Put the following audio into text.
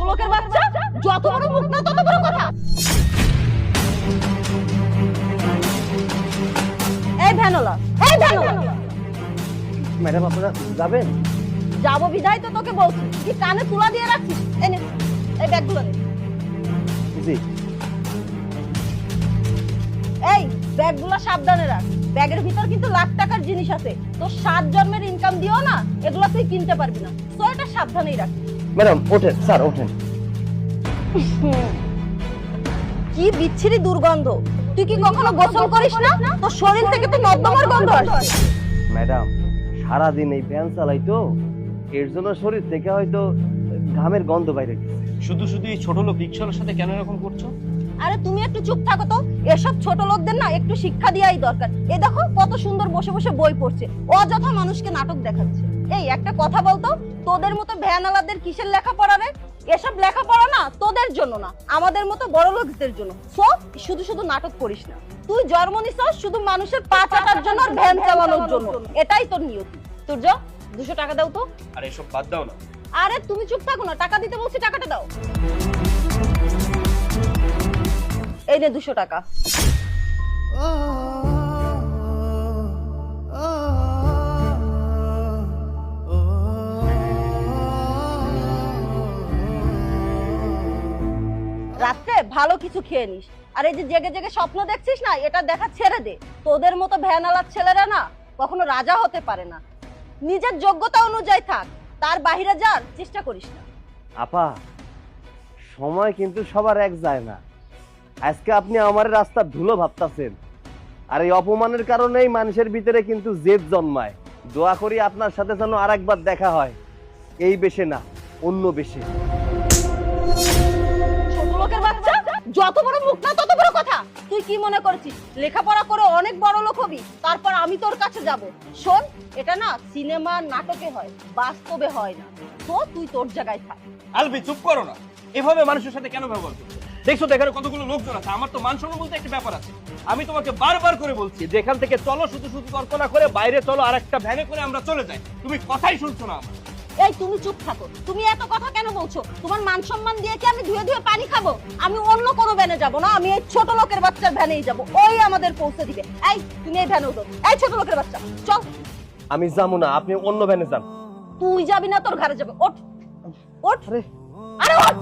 লোকের বাচ্চা, যত বড় মুখ না তত বড় কথা। এই ভ্যানওয়ালা, এই ভ্যানওয়ালা, ম্যাডাম আপনারা যাবেন? যাবো বিধায় তো তোকে বলছি, কি কানে তুলা দিয়ে রাখছিস? এই নে, এই ব্যাগগুলো নে। জি। এই ব্যাগগুলো সাবধানে রাখ, ব্যাগের ভিতর কিন্তু লাখ টাকার জিনিস আছে, তোর 7 জন্মের ইনকাম দিও না এগুলো তুই কিনতে পারবি না, তো এটা সাবধানেই রাখ। ম্যাডাম ওঠেন, স্যার ওঠেন। কি বিচ্ছিরি দুর্গন্ধ, তুই কি কখনো গোসল করিস না? তোর শরীর থেকে তো নর্দমার গন্ধ আসে। ম্যাডাম সারাদিন এই ভ্যান চালাই তো, এর জন্য শরীর থেকে হয়তো ঘামের গন্ধ বাইরে গেছে। শুধু শুধু এই ছোট লোক রিকশাওয়ালার সাথে কেন এরকম করছো? আরে তুমি একটু চুপ থাকো তো, এসব ছোট লোকদের না একটু শিক্ষা দেওয়াই দরকার। এ দেখো কত সুন্দর বসে বসে বই পড়ছে, অযথা মানুষকে নাটক দেখাচ্ছে। এই একটা কথা বলতো, তোদের মতো ভ্যানওয়ালাদের কিসের লেখাপড়া রে? এসব লেখাপড়া না তোদের জন্য না, আমাদের মতো বড় লোকদের জন্য। সব শুধু শুধু নাটক করিস না, তুই জন্ম নিছস শুধু মানুষের পা চাটার জন্য আর ভ্যান চালানোর জন্য, এটাই তোর নিয়তি। তোর যা 200 টাকা দাও তো। আর এসব বাদ দাও না। আরে তুমি চুপ থাকো না, টাকা দিতে বলছি, টাকাটা দাও। এই নে 200 টাকা। রাত্রে ভালো কিছু খেয়ে নিস, আর এই যে জেগে জেগে স্বপ্ন দেখছিস না, এটা দেখা ছেড়ে দে। তোদের মতো ভ্যানওয়ালার ছেলেরা না কখনো রাজা হতে পারে না, নিজের যোগ্যতা অনুযায়ী থাক, তার বাইরে যাওয়ার চেষ্টা করিস না। আপা সময় কিন্তু সবার এক যায় না, আজকে আপনি আমার রাস্তা ধুলো ভাবতাছেন, আর এই অপমানের কারণেই মানুষের ভিতরে কিন্তু জেদ জন্মায়। দোয়া করি আপনার সাথে যেন আরেকবার দেখা হয়, এই বেশে না অন্য বেশে। ছোট লোকের বাচ্চা, যত বড় মুখ না তত বড় কথা। তুই কি মনে করছিস লেখাপড়া করে অনেক বড় লোক হবি, তারপর আমি তোর কাছে যাব? শোন, এটা না সিনেমা নাটকে হয়, বাস্তবে হয় না। তো তুই তোর জায়গায় থাক। আলবি চুপ করো না, এভাবে মানুষের সাথে কেন ব্যবহার করছো? দেখছো তো এখানে কতগুলো লোকজন আছে, আমার তো মান সম্মান বলতে একটা ব্যাপার আছে। আমি তোমাকে বারবার করে বলছি যে এখান থেকে চলো, শুধু শুধু তর্ক না করে বাইরে চলো, আর একটা ভ্যানে করে আমরা চলে যাই। তুমি কথাই শুনছো না আমার। এই তুমি চুপ থাকো, তুমি এত কথা কেন বলছো? তোমার মান সম্মান দিয়ে কি আমি ধুয়ে ধুয়ে পানি খাবো? আমি অন্য কোনো ভ্যানে যাব না, আমি এই ছোট লোকের বাচ্চার ভ্যানেই যাব, ওই আমাদের পৌঁছে দিবে। এই তুমি এই ভ্যানে উঠো, এই ছোট লোকের বাচ্চা চল। আমি যাবো না, আপনি অন্য ভ্যানে যান। তুই যাবি না, তোর ঘরে যাবে। ওঠ ওঠ, আরে আরে ওঠ।